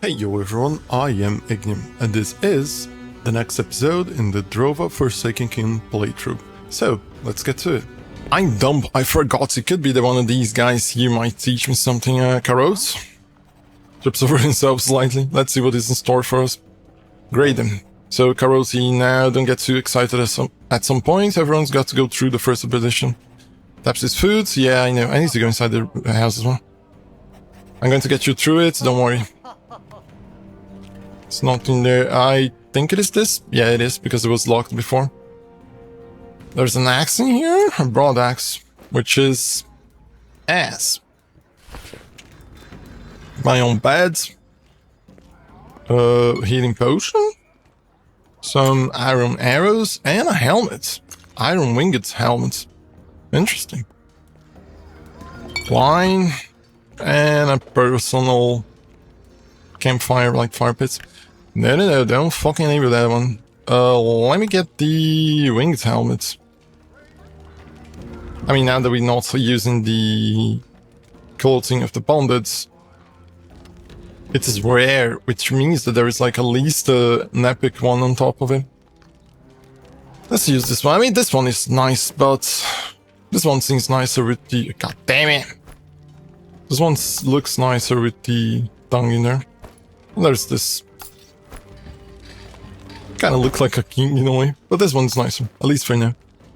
Hey yo everyone, I am Ignim, and this is the next episode in the Drova Forsaken King playthrough. So, let's get to it. I'm dumb, I forgot, it could be that one of these guys here might teach me something, Karos. Trips over himself slightly, let's see what is in store for us. Grade him. So, Karosi, now don't get too excited at some point, everyone's got to go through the first edition. Taps his food, yeah I know, I need to go inside the house as well. I'm going to get you through it, don't worry. It's not in there. I think it is this. Yeah, it is, because it was locked before. There's an axe in here. A broad axe, which is ass. My own bed. Healing potion. Some iron arrows and a helmet. Iron winged helmet. Interesting. Wine. And a personal campfire, like fire pits. No, don't fucking name that one. Let me get the winged helmet. I mean, now that we're not using the clothing of the bonded, it is rare, which means that there is like at least an epic one on top of it. Let's use this one. I mean, this one is nice, but this one seems nicer with the... God damn it! This one looks nicer with the tongue in there. And there's this. Kind of look like a king in a way, but this one's nicer, at least for now.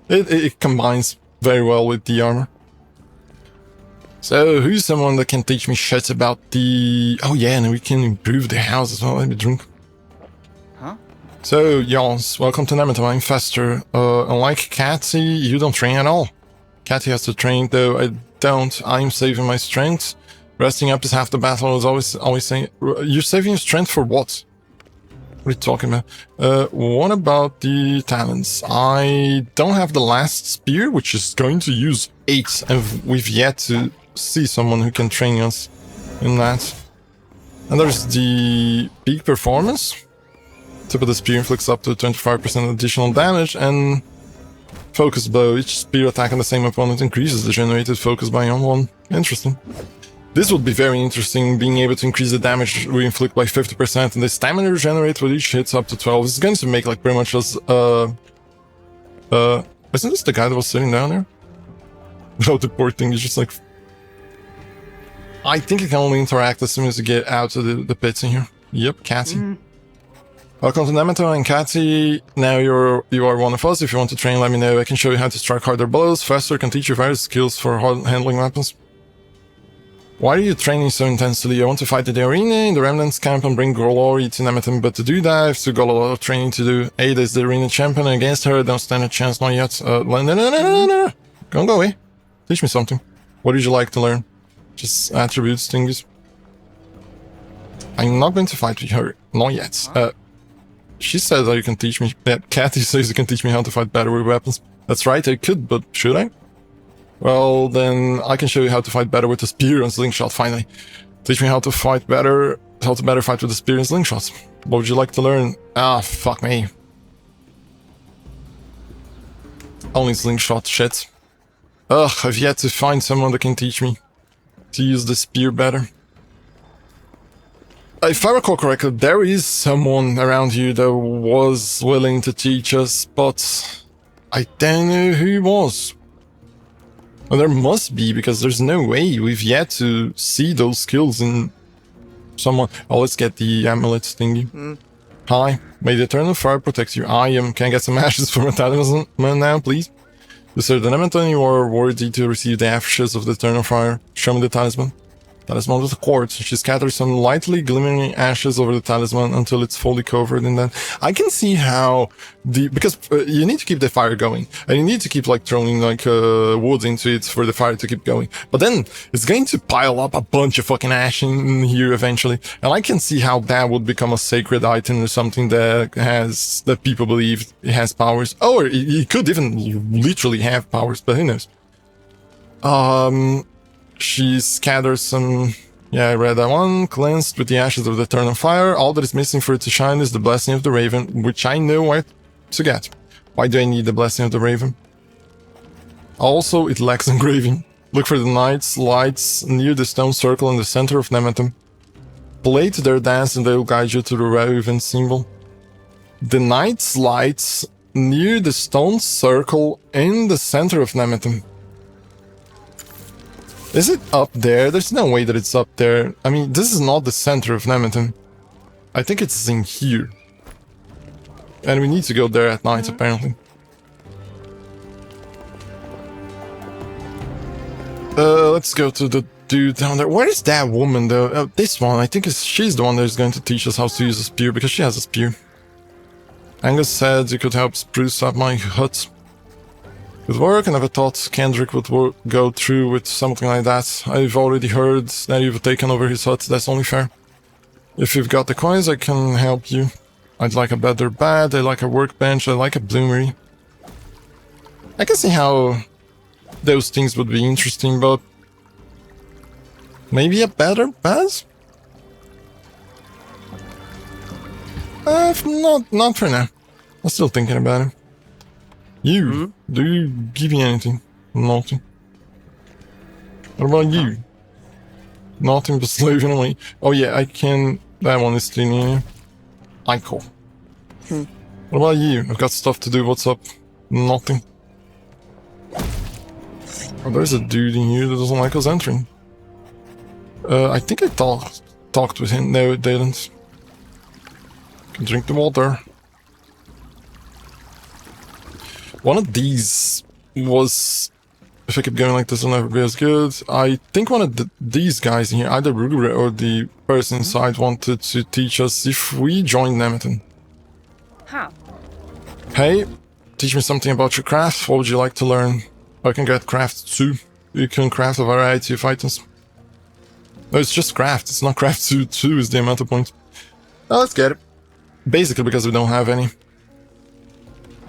It combines very well with the armor. So, who's someone that can teach me shit about the... Oh yeah, and we can improve the house as well. Let me drink. Huh? So, Jans, welcome to Nemeto. I'm Fester. Unlike Cathy, you don't train at all. Cathy has to train, though I don't. I'm saving my strength. Resting up is half the battle. I was always saying... You're saving your strength for what? What are you talking about? What about the talents? I don't have the last spear, which is going to use 8, and we've yet to see someone who can train us in that. And there's the peak performance. Tip of the spear inflicts up to 25% additional damage, and focus blow. Each spear attack on the same opponent increases the generated focus by 1. Interesting. This would be very interesting, being able to increase the damage we inflict by 50%, and the stamina regenerates with each hit up to 12. It's going to make like pretty much as isn't this the guy that was sitting down there? Without the poor thing, it's just like... I think you can only interact as soon as you get out of the pits in here. Yep, Cathy. Welcome to Nemeto, and Cathy, now you are one of us. If you want to train, let me know. I can show you how to strike harder blows. Faster can teach you various skills for handling weapons. Why are you training so intensely? I want to fight at the arena, in the Remnants camp, and bring glory to Nemeton, but to do that, I've still got a lot of training to do. Ada is the arena champion, and against her, I don't stand a chance, not yet. No. Don't go away. Teach me something. What would you like to learn? Just attributes, things. I'm not going to fight with her, not yet. She said that you can teach me... Cathy says you can teach me how to fight better with weapons. That's right, I could, but should I? Well, then I can show you how to fight better with a spear and slingshot, finally. Teach me how to fight better... How to better fight with a spear and slingshot. What would you like to learn? Ah, fuck me. Only slingshot, shit. Ugh, I've yet to find someone that can teach me to use the spear better. If I recall correctly, there is someone around here that was willing to teach us, but I don't know who he was. Well, there must be, because there's no way we've yet to see those skills in someone. Oh, let's get the amulet thingy. Hi, may the eternal fire protect you. Can I get some ashes from a talisman now, please? You sir, the Nemeton, you are worthy to receive the ashes of the eternal fire. Show me the talisman. Talisman with a quartz. She scatters some lightly glimmering ashes over the talisman until it's fully covered in that. I can see how because you need to keep the fire going, and you need to keep like throwing like wood into it for the fire to keep going. But then it's going to pile up a bunch of fucking ash in here eventually, and I can see how that would become a sacred item or something that people believe it has powers, or it could even literally have powers, but who knows. She scatters some... Yeah, I read that one. Cleansed with the ashes of the eternal fire. All that is missing for it to shine is the blessing of the raven, which I know where to get. Why do I need the blessing of the raven? Also, it lacks engraving. Look for the night's lights near the stone circle in the center of Nemeton. Play to their dance and they'll guide you to the raven symbol. The knight's lights near the stone circle in the center of Nemeton. Is it up there? There's no way that it's up there. I mean, this is not the center of Nemeton. I think it's in here. And we need to go there at night, apparently. Let's go to the dude down there. Where is that woman, though? This one. I think she's the one that is going to teach us how to use a spear, because she has a spear. Angus said you could help spruce up my hut. Good work. I never thought Kendrick would go through with something like that. I've already heard that you've taken over his hut. That's only fair. If you've got the coins, I can help you. I'd like a better bed. I like a workbench. I like a bloomery. I can see how those things would be interesting, but maybe a better bed? Not for now. I'm still thinking about it. You, do you give me anything? Nothing. What about you? Nothing but slaving away. Oh yeah, I can... That one is still in here. Cool. What about you? I've got stuff to do. What's up? Nothing. Oh, there's a dude in here that doesn't like us entering. I think I talked with him. No, it didn't. Can drink the water. One of these was... If I keep going like this, it'll never be as good. I think one of these guys in here, either Rugre or the person inside, wanted to teach us if we joined Nemeton. How? Hey, teach me something about your craft. What would you like to learn? I can get craft too. You can craft a variety of items. No, it's just craft. It's not craft 2 is the amount of points. Now let's get it. Basically because we don't have any.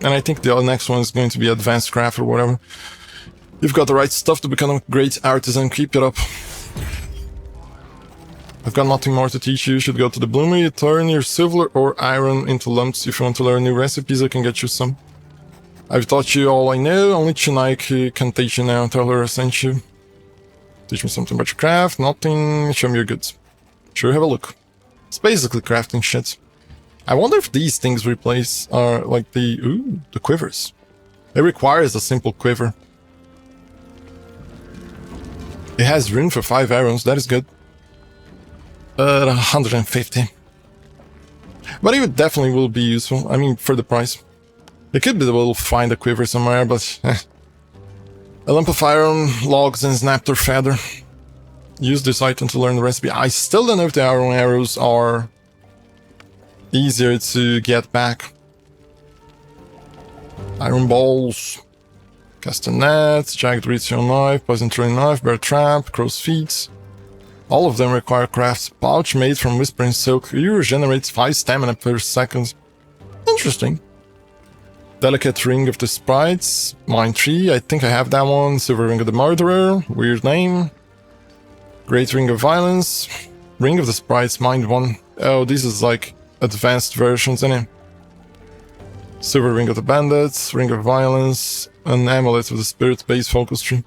And I think the next one is going to be advanced craft or whatever. You've got the right stuff to become a great artisan. Keep it up. I've got nothing more to teach you. You should go to the bloomery. Turn your silver or iron into lumps. If you want to learn new recipes, I can get you some. I've taught you all I know. Only Chinaik can teach you now. Tell her I sent you. Teach me something about your craft. Nothing. Show me your goods. Sure, have a look. It's basically crafting shit. I wonder if these things replace are like the quivers. It requires a simple quiver. It has room for 5 arrows. That is good. 150. But it definitely will be useful. I mean, for the price. It could be that we'll find a quiver somewhere, but... A lump of iron, logs, and snapper feather. Use this item to learn the recipe. I still don't know if the iron arrows are... easier to get back. Iron balls. Castanets, jagged ritual knife, poison throwing knife, bear trap, crow's feet. All of them require crafts. Pouch made from whispering silk. You regenerates 5 stamina per second. Interesting. Delicate ring of the sprites. Mine 3, I think I have that one. Silver ring of the murderer. Weird name. Great ring of violence. Ring of the sprites, mine 1. Oh, this is like advanced versions, isn't it? Silver ring of the bandits, ring of violence, an amulet with a spirit-based focus tree.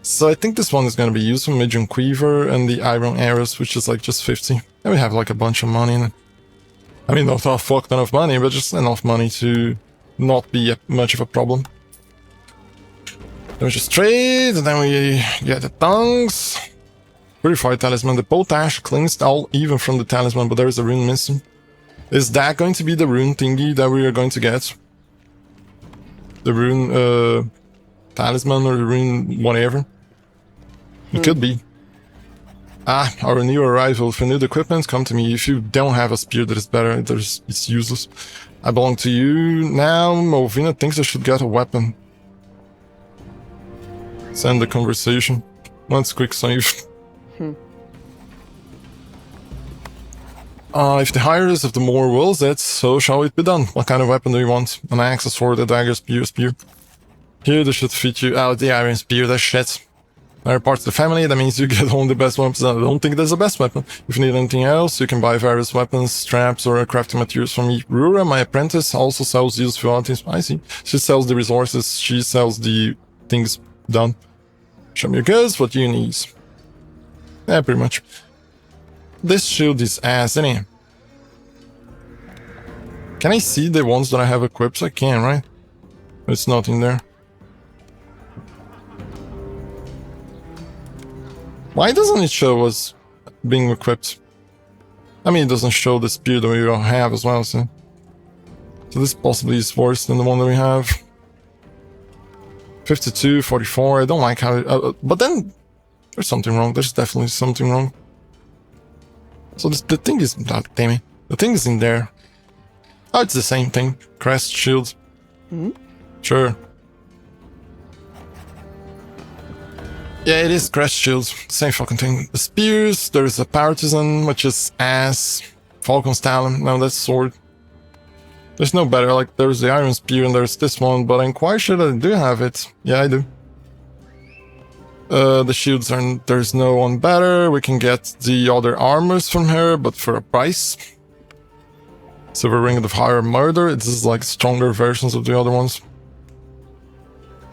So I think this one is going to be useful. Medium quiver and the iron arrows, which is like just 50. And we have like a bunch of money in it. I mean, not a fuck ton of money, but just enough money to not be much of a problem. Then we just trade, and then we get the tongues. Purified talisman. The potash cleans all even from the talisman, but there is a rune missing. Is that going to be the rune thingy that we are going to get? The rune talisman or the rune whatever? It could be. Ah, our new arrival. For new equipment, come to me. If you don't have a spear that is better, it's useless. I belong to you now. Movina thinks I should get a weapon. Send the conversation. Let's quick save. If the highness of the Moor wills it, so shall it be done. What kind of weapon do you want? An axe, a sword, a dagger, spear. Here, this should fit you. Oh, the iron spear, that's shit. They're part of the family, that means you get only the best weapons. I don't think that's the best weapon. If you need anything else, you can buy various weapons, straps, or crafting materials from me. Rura, my apprentice, also sells useful items. I see. She sells the resources, she sells the things done. Show me your goods, what you need. Yeah, pretty much. This shield is ass, isn't it? Can I see the ones that I have equipped? I can, right? It's not in there. Why doesn't it show us being equipped? I mean, it doesn't show the spear that we don't have as well, so this possibly is worse than the one that we have. 52, 44, I don't like how it, but then there's something wrong. There's definitely something wrong. So the thing is, oh, damn it, the thing is in there. Oh, it's the same thing. Crest shield. Sure. Yeah, it is crest shield. Same fucking thing. The spears, there's a partisan, which is ass. Falcon's talon, no, that's sword. There's no better, like there's the iron spear and there's this one, but I'm quite sure that I do have it. Yeah, I do. The shields are, there's no one better. We can get the other armors from her, but for a price. Silver Ring of Higher Murder, this is like stronger versions of the other ones.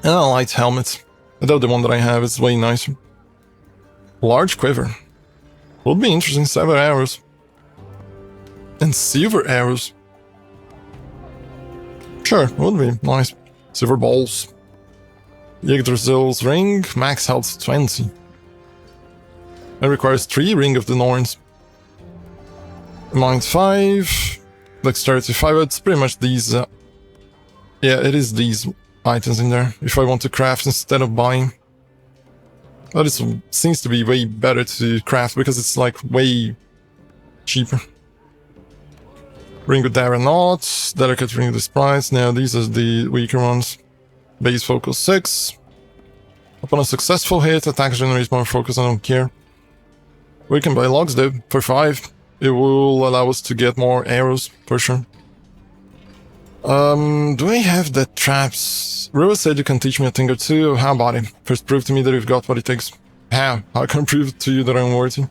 And a light helmet. Although the one that I have is way nicer. Large quiver. Would be interesting, 7 arrows. And silver arrows. Sure, would be nice. Silver balls. Yggdrasil's ring, max health 20. It requires 3 Ring of the Norns. Mind 5. Dexterity 5, it's pretty much these. Yeah, it is these items in there. If I want to craft instead of buying. But it seems to be way better to craft because it's like way cheaper. Ring of Daranout, Delicate Ring of the Sprites. Now these are the weaker ones. Base focus 6. Upon a successful hit, attack generates more focus, I don't care. We can buy logs though, for 5. It will allow us to get more arrows, for sure. Do I have the traps? Drova said you can teach me a thing or two. How about it? First prove to me that you've got what it takes. How? How can I prove to you that I'm worthy?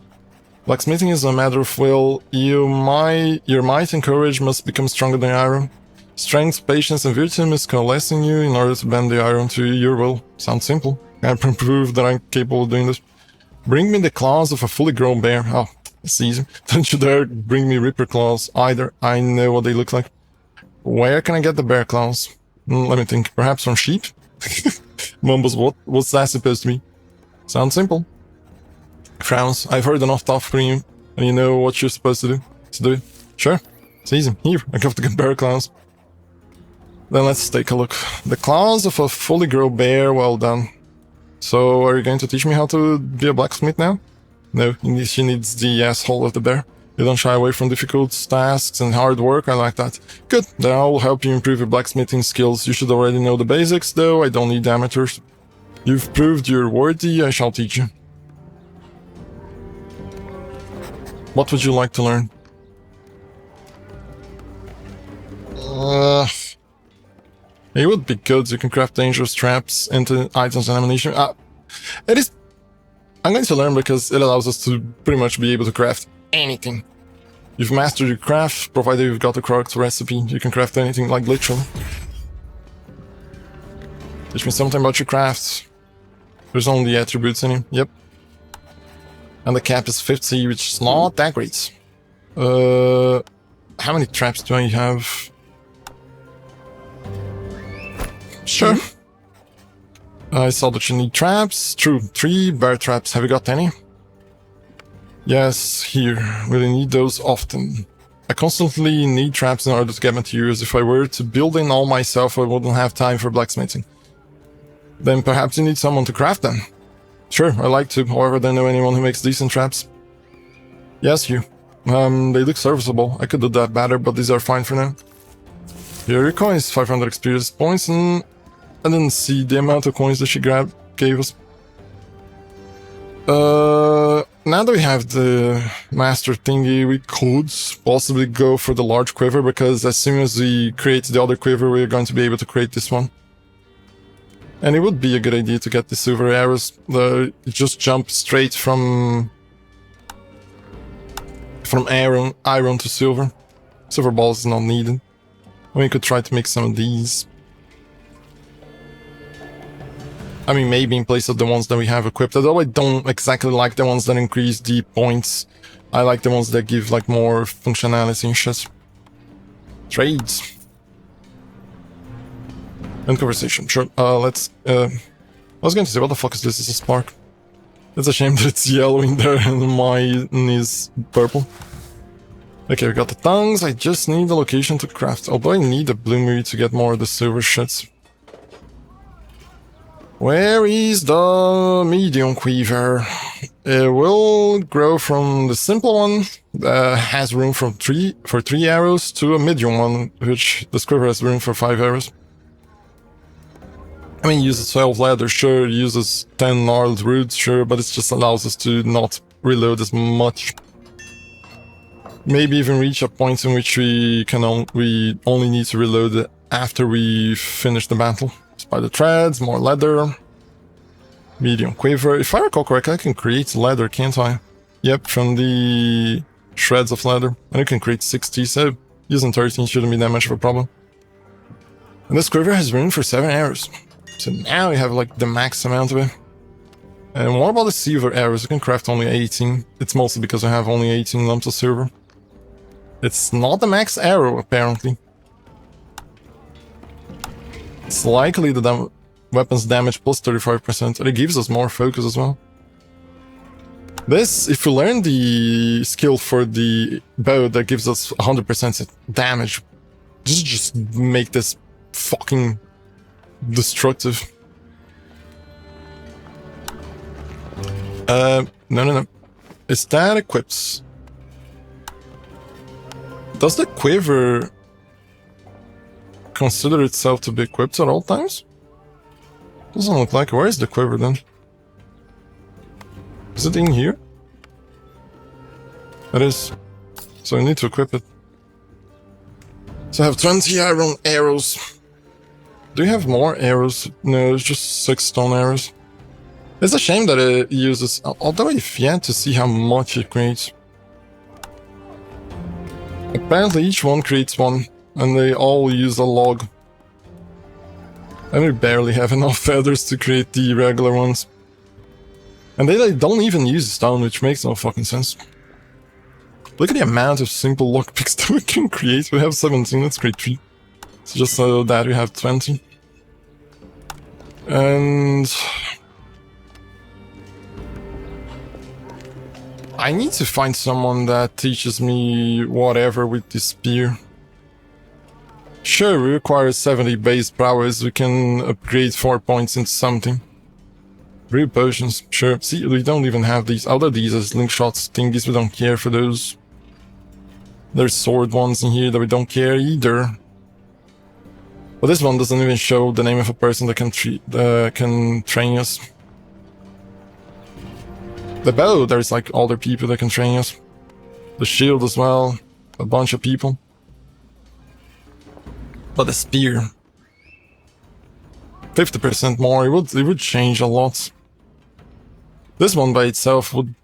Blacksmithing is a matter of will. Your might and courage must become stronger than iron. Strength, patience, and virtue must coalesce in you in order to bend the iron to your will. Sounds simple. I can prove that I'm capable of doing this. Bring me the claws of a fully grown bear. Oh, it's easy. Don't you dare bring me Reaper claws either. I know what they look like. Where can I get the bear claws? Let me think. Perhaps from sheep? Mumbles, what's that supposed to be? Sounds simple. Frowns. I've heard enough stuff from you, and you know what you're supposed to do. So do it. Sure. It's easy. Here, I got the bear claws. Then let's take a look. The claws of a fully grown bear, well done. So, are you going to teach me how to be a blacksmith now? No, she needs the asshole of the bear. You don't shy away from difficult tasks and hard work, I like that. Good, then I will help you improve your blacksmithing skills. You should already know the basics, though I don't need amateurs. You've proved you're worthy, I shall teach you. What would you like to learn? It would be good. You can craft dangerous traps into items and ammunition. It is... I'm going to learn because it allows us to pretty much be able to craft anything. You've mastered your craft, provided you've got the correct recipe. You can craft anything, like literally. Teach me something about your crafts. There's only attributes in here. Yep. And the cap is 50, which is not that great. How many traps do I have? Sure. I saw that you need traps. True. 3 bear traps. Have you got any? Yes, here. Really need those often. I constantly need traps in order to get materials. If I were to build in all myself, I wouldn't have time for blacksmithing. Then perhaps you need someone to craft them. Sure, I like to. However, I don't know anyone who makes decent traps. Yes, you. They look serviceable. I could do that better, but these are fine for now. Here are your coins. 500 experience points, and I didn't see the amount of coins that she gave us. Now that we have the master thingy, we could possibly go for the large quiver, because as soon as we create the other quiver, we're going to be able to create this one. And it would be a good idea to get the silver arrows. Just jump straight from iron to silver. Silver balls is not needed. We could try to make some of these. I mean, maybe in place of the ones that we have equipped, although I don't exactly like the ones that increase the points I like the ones that give like more functionality and shit. Trades. And conversation, sure. Let's, I was going to say, what the fuck is this? Is a spark? It's a shame that it's yellow in there and mine is purple. Okay, we got the tongues. I just need the location to craft. Although I need a bloomery to get more of the silver shits. Where is the medium quiver? It will grow from the simple one that has room for 3 arrows to a medium one, which the quiver has room for 5 arrows. I mean, it uses 12 leather, sure, it uses 10 gnarled roots, sure, but it just allows us to not reload as much. Maybe even reach a point in which we only need to reload after we finish the battle. Spider threads, more leather, medium quiver. If I recall correctly, I can create leather, can't I? Yep, from the shreds of leather. And you can create 60, so using 13 shouldn't be that much of a problem. And this quiver has room for 7 arrows. So now we have like the max amount of it. And what about the silver arrows? I can craft only 18. It's mostly because I have only 18 lumps of silver. It's not the max arrow, apparently. It's likely the weapons damage plus 35%, and it gives us more focus as well. This, if we learn the skill for the bow that gives us 100% damage, just make this fucking destructive. No. Is that equips? Does the quiver consider itself to be equipped at all times? Doesn't look like it. Where is the quiver then? Is it in here? It is. So I need to equip it. So I have 20 iron arrows. Do you have more arrows? No, it's just 6 stone arrows. It's a shame that it uses... Although I've yet to see how much it creates. Apparently each one creates one, and they all use a log. And we barely have enough feathers to create the regular ones. And they don't even use stone, which makes no fucking sense. Look at the amount of simple lockpicks that we can create. We have 17, let's create 3. So just so that we have 20. And... I need to find someone that teaches me whatever with this spear. Sure, we require 70 base prowess, we can upgrade 4 points into something. Brew potions, sure. See, we don't even have these. Although these are slingshots thingies, we don't care for those. There's sword ones in here that we don't care either. But this one doesn't even show the name of a person that can train us. The bow, there's like other people that can train us. The shield as well, a bunch of people. But the spear, 50% more, it would change a lot. This one by itself would...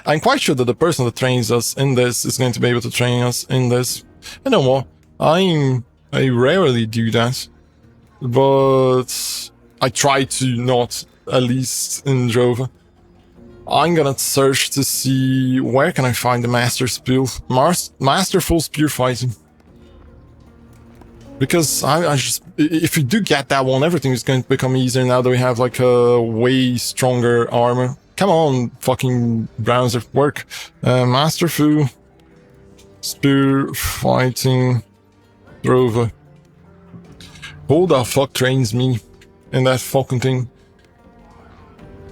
I'm quite sure that the person that trains us in this is going to be able to train us in this. You know what? I rarely do that. But I try to not, at least in Drova. I'm gonna search to see where can I find the masterful spear fighting. Because I just, if you do get that one, everything is going to become easier now that we have like a way stronger armor. Come on, fucking browser, work. Masterful spear fighting Drova. Who the fuck trains me in that fucking thing?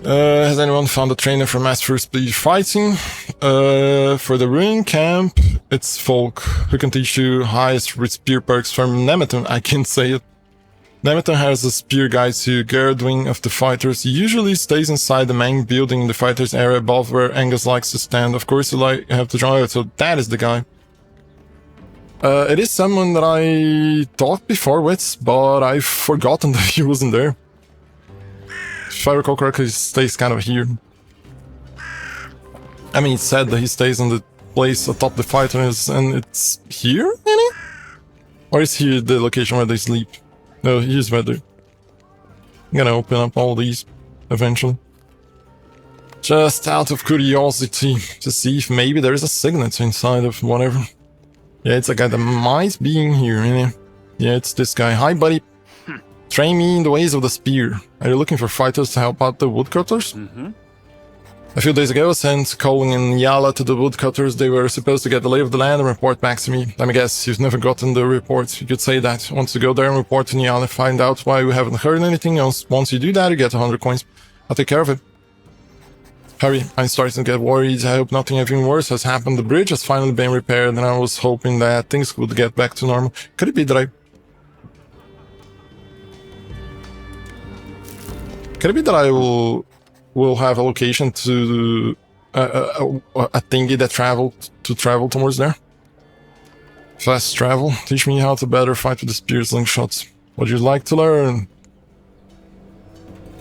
Has anyone found a trainer for Master Speed Fighting? For the Ruin Camp, it's Folk, who can teach you highest with spear perks from Nemeton. I can't say it. Nemeton has a spear guide to Girdwing of the Fighters. He usually stays inside the main building in the Fighters area above where Angus likes to stand. Of course, you have to draw it, so that is the guy. It is someone that I talked before with, but I've forgotten that he wasn't there. If I recall correctly, he stays kind of here. I mean, it said that he stays in the place atop the fighters, and it's here, maybe? Or is here the location where they sleep? No, here's where they're... I'm gonna open up all these, eventually. Just out of curiosity to see if maybe there is a signature inside of whatever. Yeah, it's a guy that might be in here. Yeah, it's this guy. Hi, buddy. Train me in the ways of the spear. Are you looking for fighters to help out the woodcutters? A few days ago, I sent Colin and Yala to the woodcutters. They were supposed to get the lay of the land and report back to me. Let me guess, you've never gotten the report. You could say that. Want to go there and report to Yala, find out why we haven't heard anything else. Once you do that, you get 100 coins. I'll take care of it. Hurry, I'm starting to get worried. I hope nothing even worse has happened. The bridge has finally been repaired, and I was hoping that things would get back to normal. Could it be that I will have a location to a thingy that travel towards there? Fast travel. Teach me how to better fight with the spear slingshots. Would you like to learn?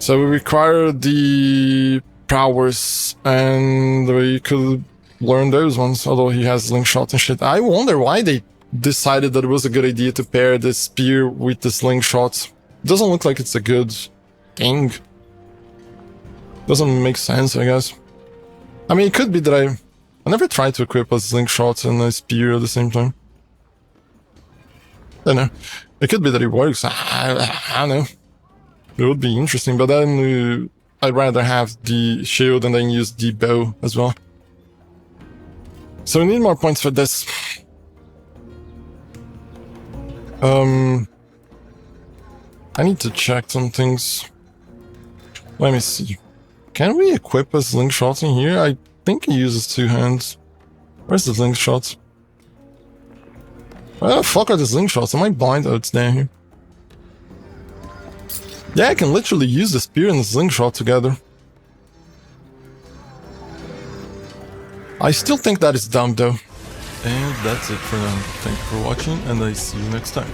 So we require the prowess, and we could learn those ones, although he has slingshot and shit. I wonder why they decided that it was a good idea to pair the spear with the slingshot. Doesn't look like it's a good thing. Doesn't make sense, I guess. I mean, it could be that I never tried to equip a slingshot and a spear at the same time. I don't know. It could be that it works. I don't know. It would be interesting, but then I'd rather have the shield and then use the bow as well. So we need more points for this. I need to check some things. Let me see. Can we equip a slingshot in here? I think he uses 2 hands. Where's the slingshot? Where the fuck are the slingshots? Am I blind? Oh, it's down here. Yeah, I can literally use the spear and the slingshot together. I still think that is dumb though. And that's it for now. Thank you for watching, and I see you next time.